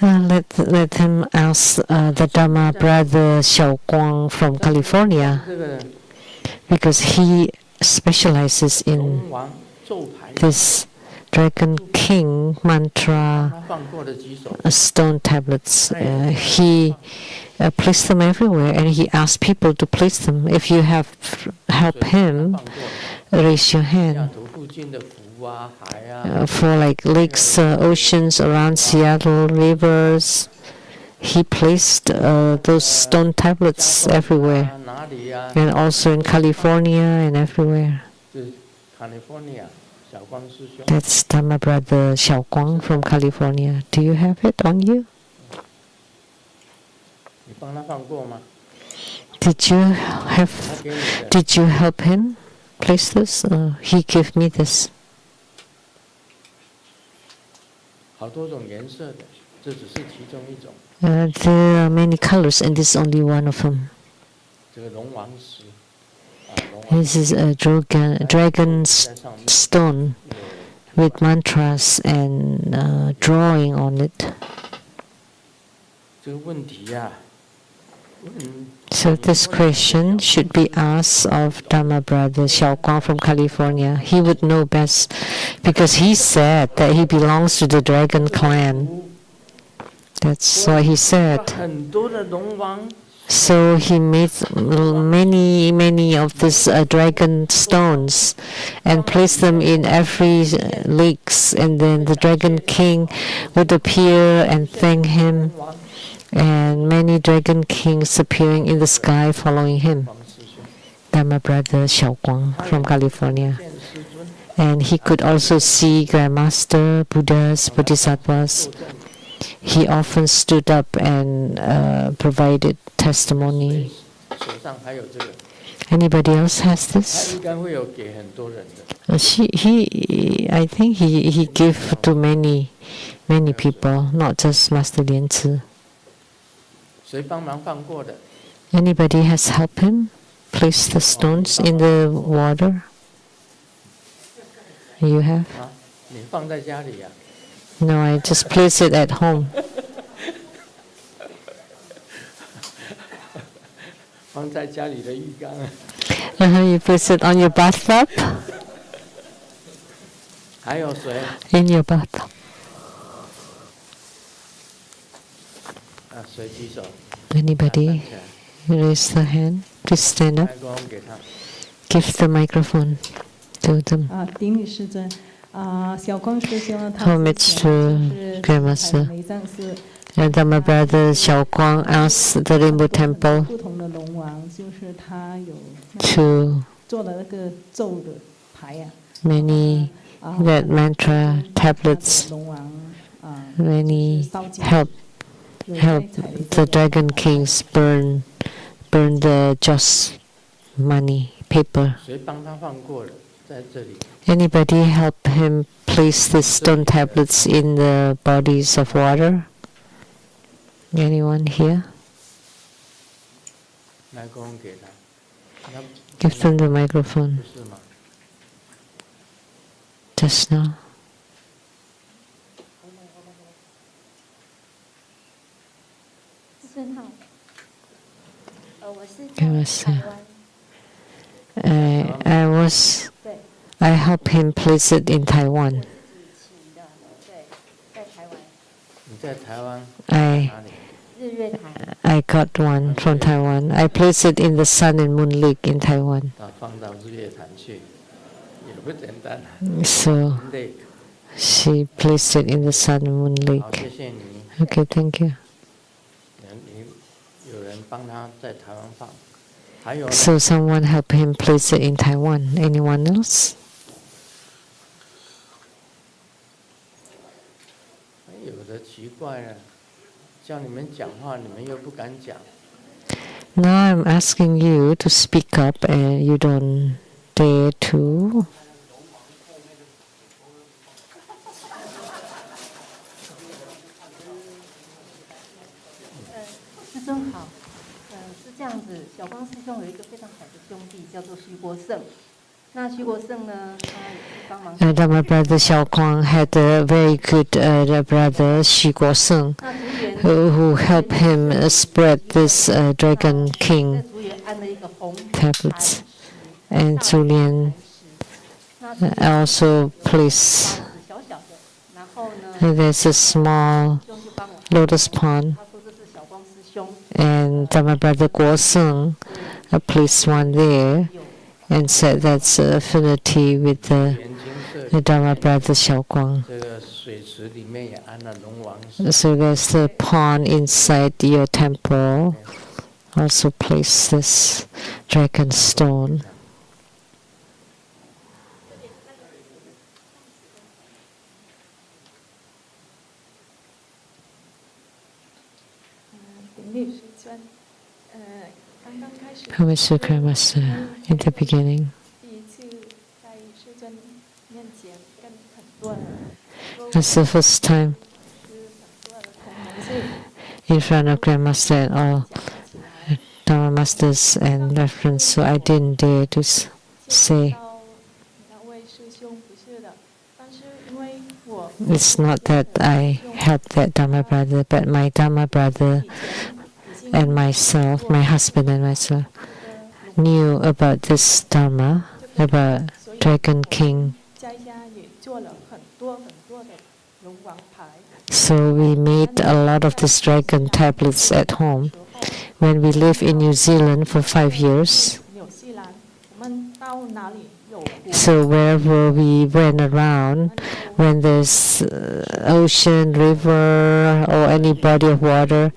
S1: Let him ask the Dharma brother Xiao Guang from California, because he specializes in this Dragon King mantra stone tablets. He placed them everywhere, and he asked people to place them. If you have helped him, raise your hand. For like lakes, oceans around Seattle, rivers, he placed those stone tablets everywhere, and also in California and everywhere. That's Dharma brother Xiao Guang from California. Do you have it on you? Did you help him place this? He gave me this. There are many colors, and this is only one of them. This is a dragon stone with mantras and drawing on it.
S2: 这个问题呀、
S1: So this question should be asked of Dharma brother Xiao Guang from California. He would know best because he said that he belongs to the dragon clan. That's what he said.
S2: 很多的龙王
S1: So he made many of these dragon stones and placed them in every lakes, and then the dragon king would appear and thank him, and many dragon kings appearing in the sky following him. Dharma brother Xiao Guang from California. And he could also see Grandmaster, Buddhas, Bodhisattvas. He often stood up and provided testimony.
S2: 手上还有这个，
S1: Anybody else has
S2: 他
S1: this?
S2: 应该会有给很多人的。
S1: I think he gave to many people, not just Master Lian Zi.
S2: 谁帮忙放过的？
S1: Anybody has helped him place the stones in the water? You have?
S2: 啊，你放在家里呀、
S1: No, I just place it at home.
S2: 放在家里的浴缸啊。
S1: You place it on your bathtub?
S2: 还有谁？
S1: In your bathtub.
S2: 啊，谁举手？
S1: Anybody
S2: 站起来
S1: raise the hand? Please stand up.
S2: 麦克风给他。
S1: Give the microphone to them.
S3: 顶礼师尊，小光师兄呢，他
S1: Homage
S3: 之
S1: to
S3: 前
S1: Grandmaster.
S3: 梅藏寺
S1: And then my brother Xiao Guang asked the Rainbow Temple
S3: 不同的龙王，就是他有
S1: to
S3: 做了那个咒的牌呀，
S1: many that mantra tablets,
S3: 龙王
S1: many
S3: 烧金
S1: help
S3: 有
S1: help
S3: 在踩的
S1: the dragon kings burn the just money paper.
S2: 谁帮他放过了？在这里。
S1: Anybody help him place the stone tablets in the bodies of water? Anyone here?
S2: 麦克风给他。他
S1: Give them the microphone
S2: 不是吗？
S1: just now.
S4: 师尊好，我是
S1: Yes,
S4: 在
S1: sir.
S4: 台湾， 对，
S1: I help him place it in Taiwan.
S4: 请的，对，在台湾，
S2: 你在台湾
S1: I
S2: 哪里？
S4: 日月潭，
S1: I got one from Taiwan. I place it in the Sun and Moon Lake in Taiwan.
S2: 放到日月潭去，也不简单。
S1: So
S2: 累，
S1: she placed it in the Sun and Moon
S2: 好，
S1: Lake.
S2: 谢谢你。
S1: Okay, thank you.
S2: 你有人帮他在台湾放，还有呢
S1: So someone help him place it in Taiwan. Anyone else?
S2: 有的奇怪了，叫你们讲话，你们又不敢讲。
S1: Now I'm asking you to speak up and you don't dare to.
S4: 师尊好，是这样子，小光师兄有一个非常好的兄弟叫做徐国胜，那徐国胜呢，他也是帮忙。
S1: And my brother Xiao Guang had a very good brother Xu Guoseng
S4: 那竹园
S1: who helped him spread this Dragon
S4: 在
S1: King
S4: 竹园安了一个红
S1: tablets. And Zulian
S4: 那竹园
S1: also placed.
S4: 小小的，然后呢，
S1: And there's a small
S4: 兄就帮我，
S1: lotus pond.
S4: 他说这是小光师兄，
S1: And my brother Guoseng placed one there and said that's affinity with the
S2: 眼睛是
S1: Dharma brother Xiao Guang.
S2: 这个水池里面也安了龙王石，
S1: So there's the pond inside your temple. Also place this dragon stone.
S3: 顶礼师尊，刚刚开始
S1: Homage to Master in the beginning.
S3: 第一次在师尊面前跟很多人
S1: That's the first time
S3: 是很多的同门，所以
S1: in front of Grandmaster and all
S3: 想起来
S1: Dharma masters and reference, so I didn't dare to say.
S3: 到那位师兄不是的，但是因为我
S1: It's not that I helped that Dharma brother, but my Dharma brother
S3: 以前已经
S1: and myself, my husband and myself, knew about this Dharma, about Dragon King.
S3: 在家也做了很多很多的龙王牌。
S1: So we made a lot of these dragon tablets at home. When we lived in New Zealand for 5 years,
S3: 纽西兰，我们到哪里有湖，
S1: so wherever we went around, when there's ocean, river, or any body of water,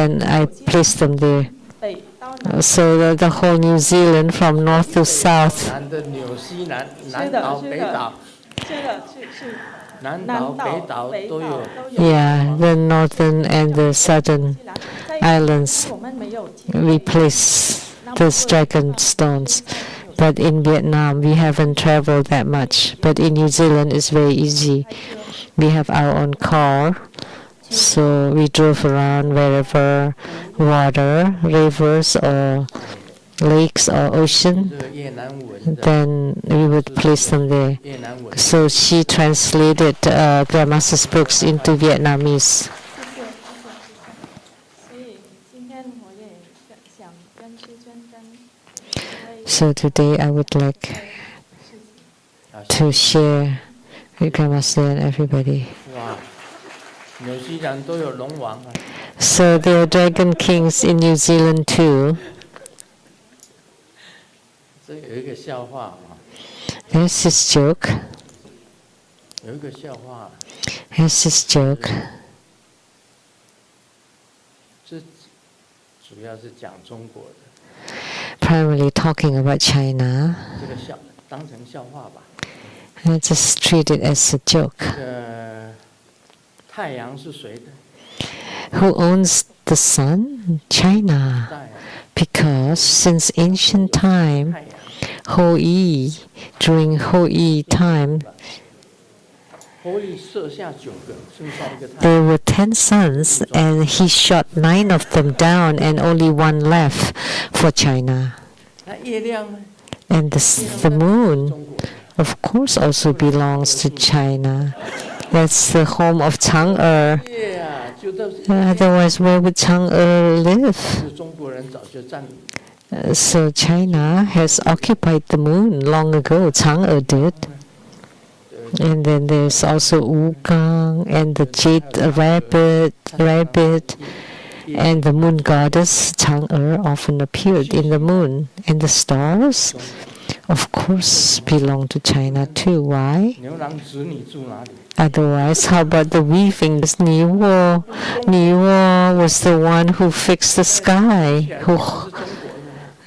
S1: then I placed them there.
S3: 北到南，
S1: So the whole New Zealand from north to south.
S2: 南的纽西兰，
S3: 是的
S2: 南岛、
S3: 是的
S2: 北岛，
S3: 这个是
S2: 南岛、北岛都有。
S1: Yeah, the northern and the southern
S3: 在
S1: islands,
S3: 我们没有机
S1: we
S3: 会
S1: place these dragon stones. But in Vietnam, we haven't traveled that much. But in New Zealand, it's very easy. We have our own car, so we drove around wherever water, rivers, or lakes or ocean.
S2: 这个越南文的，
S1: Then we would place them there.
S2: 越南文
S1: So she translated Grandmaster's books into Vietnamese.
S3: 谢谢。所以今天我也想跟师尊跟一位
S1: So today I would like
S3: 事情。
S2: 啊
S1: to share with Grandmaster and everybody.
S2: 哇，纽西兰都有龙王啊！
S1: So there are dragon kings in New Zealand too.
S2: 这有一个笑话啊，
S1: There's this joke.
S2: 有一个笑话，
S1: There's this joke.
S2: 这主要是讲中国的，
S1: Primarily talking about China.
S2: 这个当成笑话吧。
S1: I just treat it as a joke.
S2: 这个太阳是谁的？
S1: Who owns the sun? China.
S2: 太阳，
S1: Because since ancient time,
S2: 太阳
S1: Hou-yi, during Hou-yi time,
S2: 侯乙射下9个，剩下一个太阳。
S1: there were 10 suns and he shot 9 of them down and only 1 left for China.
S2: 那月亮呢？
S1: And the moon,
S2: 中国的。
S1: of course, also belongs to China. That's the home of Chang'e.
S2: 月啊，就都是
S1: Otherwise, where would Chang'e live?
S2: 是中国人早就占领。
S1: So China has occupied the moon long ago. Chang'e did. And then there's also Wukong and the jade rabbit, and the moon goddess Chang'e often appeared in the moon. And the stars, of course, belong to China too. Why?
S2: 牛郎织女住哪里？
S1: Otherwise, how about the weaving? Niwo. Niwo was the one who fixed the sky,
S2: 是
S1: who
S2: 中国的。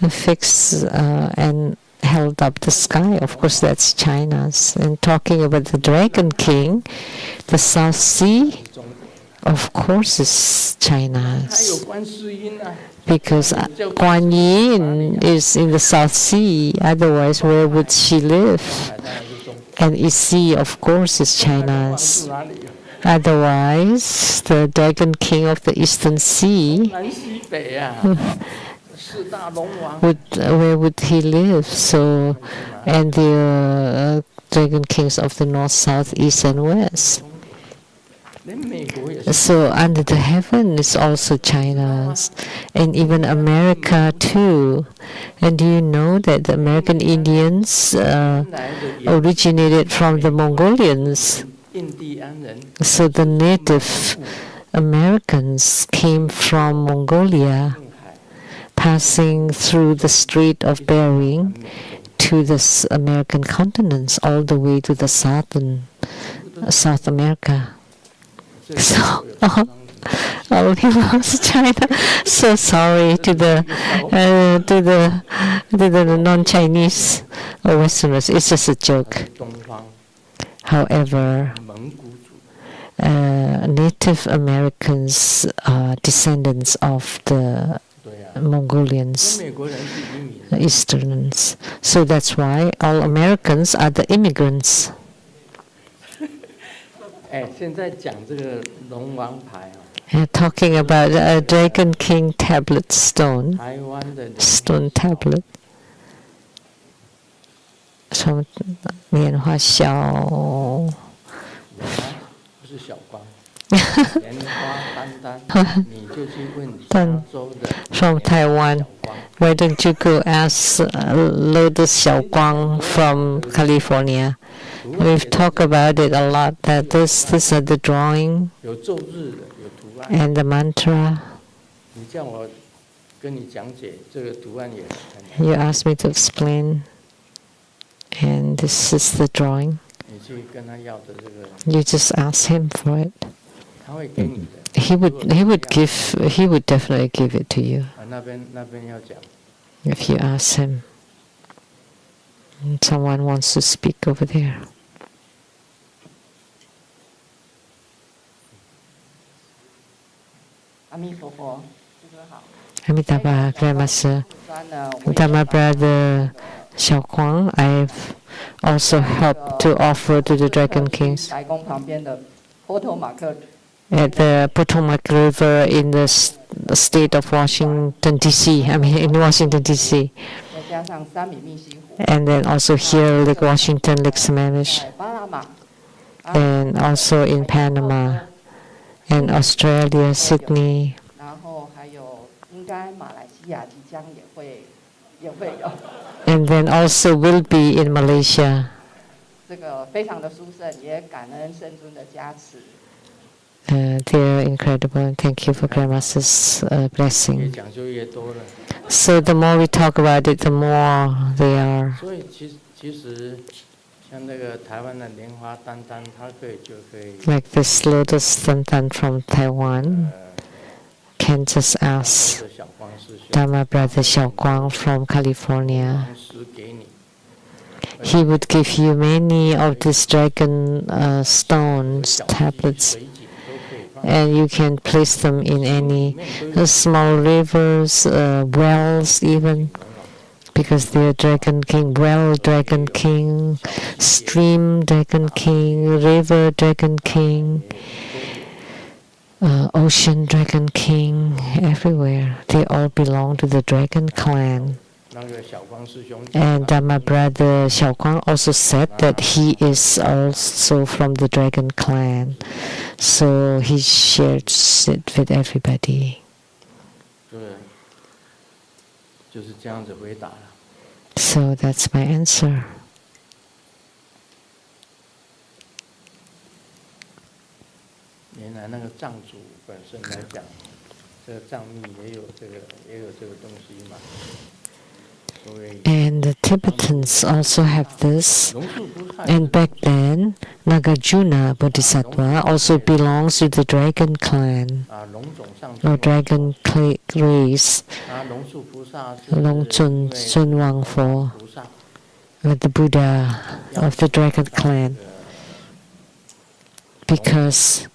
S1: fixed and held up the sky. Of course, that's China's. And talking about the Dragon King, the South Sea,
S2: 中国。
S1: of course, is
S2: 还有
S1: China's.
S2: 观世音啊，
S1: Because Guan Yin is in the South Sea. Otherwise, where would she live?
S2: 当然是中国。
S1: And Isi, of course, is China's.
S2: 住哪里？
S1: Otherwise, the Dragon King of the Eastern Sea,
S2: 南西北啊，四大龙王。
S1: where would he live? So, and the Dragon Kings of the North, South, East, and West.
S2: 连美国也是。
S1: So, under the heaven is also China's, and even America too. And do you know that the American Indians
S2: 来的也
S1: originated from the Mongolians?
S2: 印第安人。
S1: So, the native Americans came from Mongolia,
S2: 近海
S1: passing through the Strait of Bering to the American continents, all the way to the southern South America.
S2: 这个
S1: So,
S2: 有相当
S1: oh, he lost China. So sorry to the non-Chinese or Westerners. It's just a joke.
S2: 东方
S1: However,
S2: 蒙古族
S1: Native Americans are descendants of the
S2: 对啊，
S1: Mongolians.
S2: 跟美国人是移民。
S1: Easterners. So that's why all Americans are the immigrants.
S2: 哎，现在讲这个龙王牌
S1: talking about a Dragon King tablet stone,
S2: 台湾的
S1: stone tablet. 从棉花小
S2: 不是小光，莲花丹丹，你就去问加州的
S1: from Taiwan. Why don't you go ask Lotus Xiaoguang from California? We've talked about it a lot. That this are the drawing
S2: 有奏日的，有图案。
S1: and the mantra.
S2: 你叫我跟你讲解这个图案也很难。
S1: You asked me to explain, and this is the drawing.
S2: 你去跟他要的这个，
S1: You just ask him for it.
S2: 他会给你的。
S1: He would definitely give it to you
S2: 那边要讲。
S1: if you ask him. And someone wants to speak over there.
S4: 阿弥陀佛，师尊好。
S1: Amitabha Grandmaster,
S4: 专呢，我也
S1: Dharma brother Xiaoguang, I've also helped to offer to the Dragon Kings
S4: 白宫旁边的波托马克
S1: at the Potomac River in the state of Washington D.C. I mean in Washington D.C.
S4: 再加上三米密西湖，
S1: and then also here Lake Washington, Lake Sammamish,
S4: 在巴拿马，
S1: and also in Panama and Australia, Sydney.
S4: 然后还有应该马来西亚即将也会有，
S1: And then also will be in Malaysia.
S4: 这个非常的殊胜，也感恩圣尊的加持。
S1: They're incredible, and thank you for Grandmaster's
S2: 越
S1: blessing.
S2: 讲就越多了。
S1: So the more we talk about it, the more they are.
S2: 所以其实像那个台湾的莲花丹丹，它就可以
S1: Like this Lotus Tantan from Taiwan, can just ask
S2: 这小光师兄
S1: Dharma brother Xiaoguang from California.
S2: 光师给你。
S1: He would give you many of these dragon stones,
S2: 小溪
S1: tablets,
S2: 水井都可以放。
S1: and you can place them in any small rivers, wells even, because they're Dragon King, well Dragon King, stream Dragon King, river Dragon King, ocean Dragon King, everywhere. They all belong to the Dragon clan.
S2: 那个小光师兄
S1: And my brother Xiaoguang also said that he is also from the Dragon clan. So he shares it with everybody.
S2: 对，就是这样子回答了。
S1: So that's my answer.
S2: 原来那个藏族本身来讲，这个藏密也有这个东西嘛。所以
S1: And the Tibetans also have this.
S2: 龙树菩萨
S1: And back then, Nagarjuna Bodhisattva also belongs to the Dragon clan
S2: 龙种上
S1: or Dragon race.
S2: 龙树菩萨是
S1: Long Chun Wang Fo,
S2: 菩萨
S1: the Buddha of the Dragon clan, because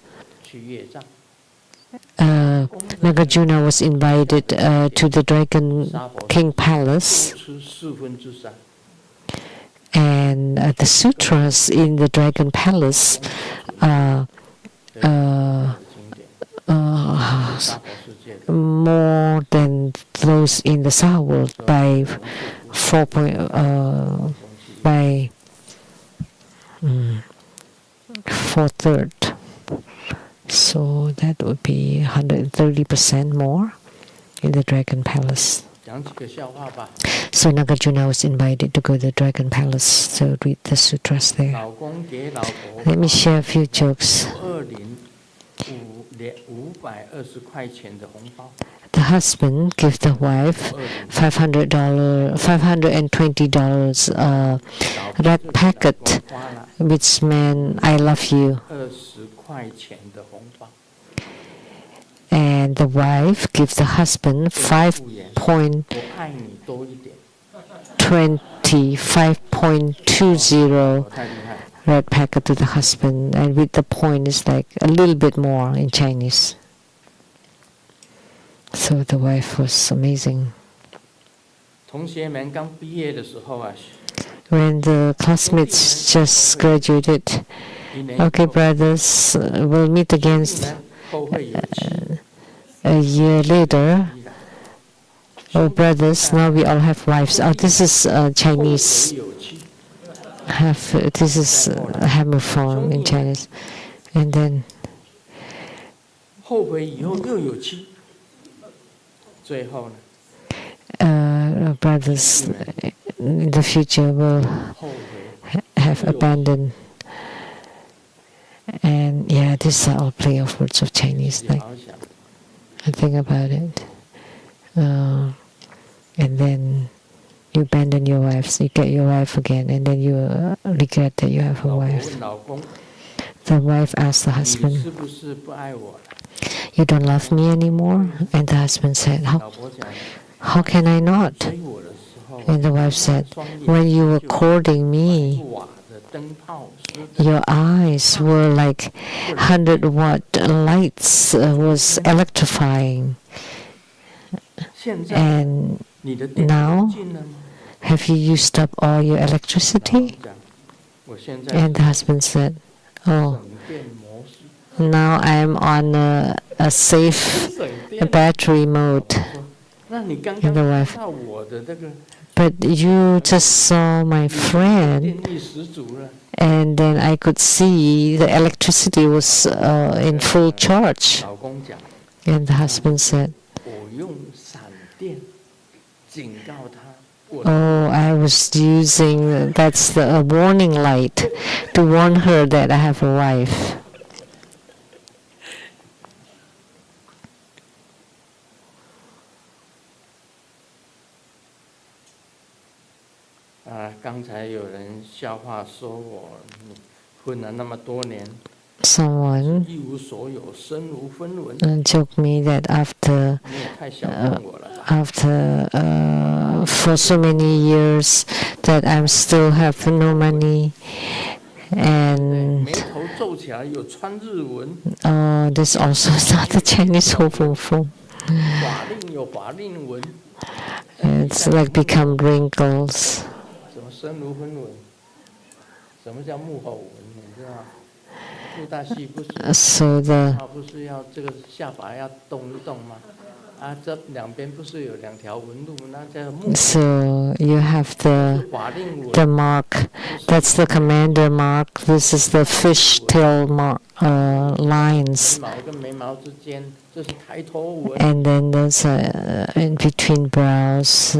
S2: 去业障，
S1: Nagarjuna was invited to the Dragon
S2: 沙婆
S1: King Palace,
S2: 吃3/4，
S1: and the sutras in the Dragon Palace
S2: 经典，沙婆世界的
S1: more than those in the Sa world by 4/3. So that would be 130% more in the Dragon Palace.
S2: 讲几个笑话吧。
S1: So Nagarjuna was invited to go to the Dragon Palace to read the sutras there.
S2: 老公给老婆
S1: Let me share a few jokes.
S2: 520块钱的红包，
S1: The husband gave the wife $520 red packet,
S2: 花了
S1: which meant I love you.
S2: 20块钱的红包，
S1: And the wife gives the husband 5.20
S2: 我爱你多一点，
S1: 5.20
S2: 太厉害。
S1: red packet to the husband, and with the point is like a little bit more in Chinese. So the wife was amazing.
S2: 同学们刚毕业的时候啊，
S1: When the classmates just graduated, Okay, brothers, we'll meet again
S2: 后会有期，
S1: a year later.
S2: 依然
S1: Oh, brothers, now we all have wives. Oh, this is
S2: 后会
S1: Chinese.
S2: 有期，
S1: This is hammer form in Chinese. And then
S2: 后悔以后又有期，最后呢，
S1: brothers in the future will
S2: 后悔
S1: have abandoned. And yeah, these are all play of words of Chinese.
S2: 自己
S1: Like
S2: 好好想，
S1: I think about it. And then you abandon your wives, you get your wife again, and then you regret that you have a
S2: 老婆
S1: wife.
S2: 问老公，
S1: The wife asks the
S2: 你
S1: husband,
S2: 是不是不爱我了？
S1: "You don't love me anymore?" And the husband said,
S2: 老婆讲，
S1: How can I not?
S2: 追我的时候，
S1: And the wife said,
S2: 双眼
S1: When you were
S2: 就
S1: courting me,
S2: 瓦的灯泡似的，
S1: your eyes were like 100-watt lights, was electrifying.
S2: 现在
S1: And
S2: 你的电
S1: now
S2: 尽了吗？
S1: have you used up all your
S2: 老公
S1: electricity?
S2: 讲，我现在
S1: And the husband said, Oh,
S2: 省电模式，
S1: now I'm on a safe
S2: 省电。
S1: battery mode.
S2: 说，那你刚
S1: And
S2: 刚
S1: the
S2: 看
S1: wife,
S2: 到我的这个
S1: But you just saw my friend,
S2: 电力十足了，
S1: and then I could see the electricity was in full charge.
S2: 老公讲，
S1: And the husband said,
S2: 我用闪电警告他，我
S1: Oh, I was using, that's the warning light to warn her that I have a wife. 刚才有人笑话说我混了那么多年， Someone
S2: 一无所有，身无分文，
S1: joked me that after
S2: 你也太小看我了吧？
S1: for so many years that I'm still have no money,
S2: 对
S1: and
S2: 眉头皱起来，有穿日文，
S1: this also is not the Chinese hope form.
S2: 法令有法令纹，
S1: It's like become wrinkles.
S2: 什么身无分文？什么叫木偶纹？你知道吗？布大戏不是
S1: So the
S2: 他不是要这个下巴要动一动吗？啊，这两边不是有两条纹路，那叫木偶，
S1: so you have
S2: 是法令纹。
S1: the mark. That's the commander mark. This is the fishtail mark lines,
S2: 眉毛跟眉毛之间，这是抬头纹。
S1: and then there's in between brows,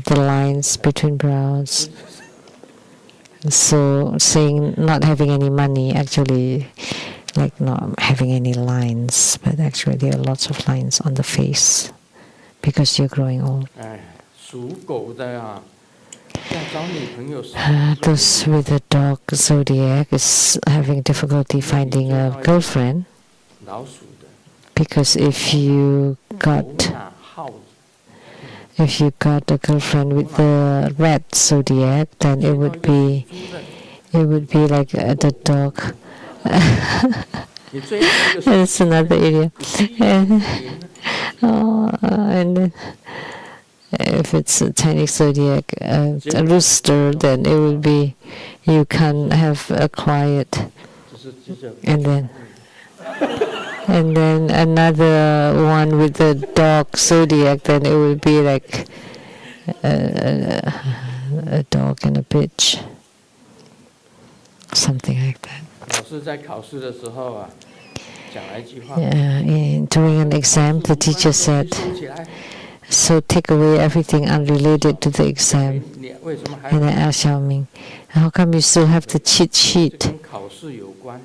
S1: the lines between brows. So saying not having any money, actually, like not having any lines, but actually there are lots of lines on the face because you're growing old.
S2: 哎，属狗的啊，要找女朋友是
S1: Those with the dog zodiac is having difficulty finding a girlfriend
S2: 老鼠的，
S1: because if you
S2: 狗
S1: got
S2: 哪耗子，
S1: if you got a girlfriend with the rat zodiac, then it would be
S2: 猪的，
S1: like the dog.
S2: 你追那个
S1: That's another area.
S2: 灵
S1: And then if it's a Chinese zodiac, a rooster, then it would be you can have a quiet,
S2: 这是
S1: and then another one with the dog zodiac, then it would be like a dog and a bitch, something like that.
S2: 老师在考试的时候啊，讲了一句话，
S1: During an exam, the teacher said,
S2: 收起来，
S1: "So take away everything unrelated to the exam."
S2: 你为什么还
S1: And I asked Xiaoming, "How come you still have the cheat
S2: 这
S1: sheet?"
S2: 跟考试有关呢？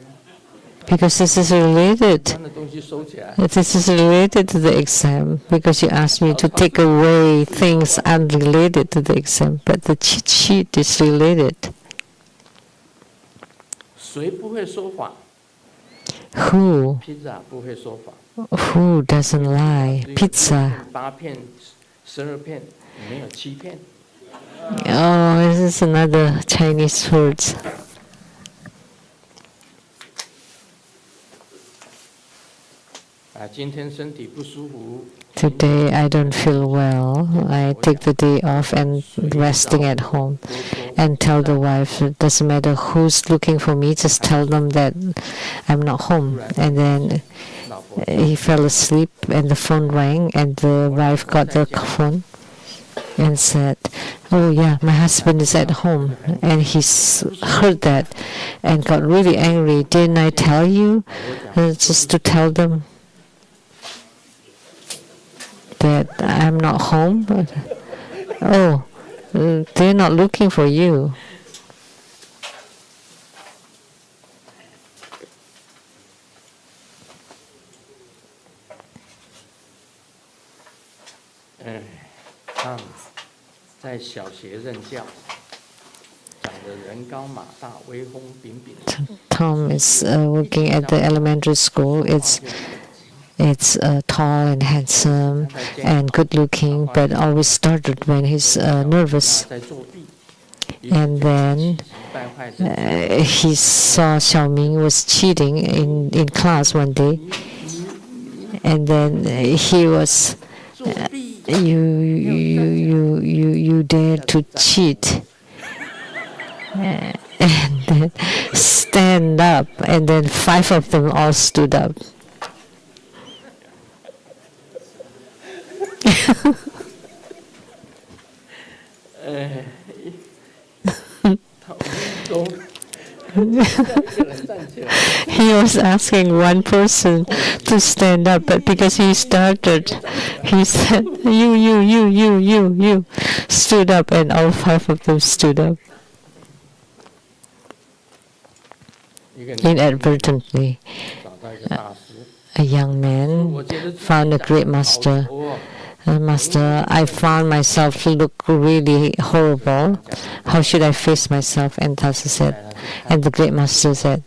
S1: Because this is related.
S2: 关的东西收起来，
S1: This is related to the exam because you asked me to take away things unrelated to the exam, but the cheat sheet is related.
S2: 谁不会说谎？
S1: Who
S2: 披萨不会说谎。
S1: doesn't lie? Pizza.
S2: 8片、12片，没有7片。
S1: Oh, this is another Chinese word.
S2: 今天身体不舒服。
S1: Today I don't feel well. I take the day off and resting at home. and tell the wife, it doesn't matter who's looking for me, just tell them that I'm not home. And then he fell asleep and the phone rang and the wife got the phone and said, oh yeah, my husband is at home. And he heard that and got really angry. Didn't I tell you just to tell them that I'm not home? Oh, they're not looking for you.
S2: Tom 在小学任教，长得人高马大，威风凛凛。
S1: Tom is working at the elementary school. It's tall and handsome and good looking, but always started when he's nervous. And then he saw Xiaoming was cheating in class one day, and then he was you dare to cheat, and then stand up, and then 5 of them all stood up. He was asking one person to stand up, but because he started, he said, you, stood up, and all 5 of them stood up. Inadvertently, a young man found a great master. Master, I found myself to look really horrible. How should I face myself? And Tassa said, and the great master said,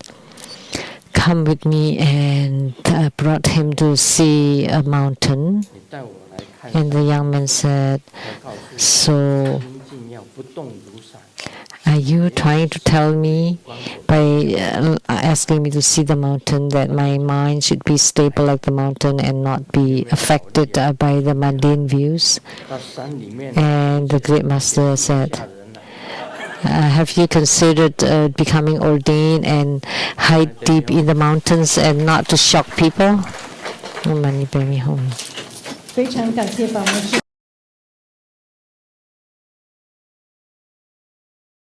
S1: come with me, and brought him to see a mountain. And the young man said, so are you trying to tell me by asking me to see the mountain that my mind should be stable like the mountain and not be affected by the mundane views? And the great master said, have you considered becoming ordained and hide deep in the mountains and not to shock people? Money, bring me home.
S5: 非常感谢法师。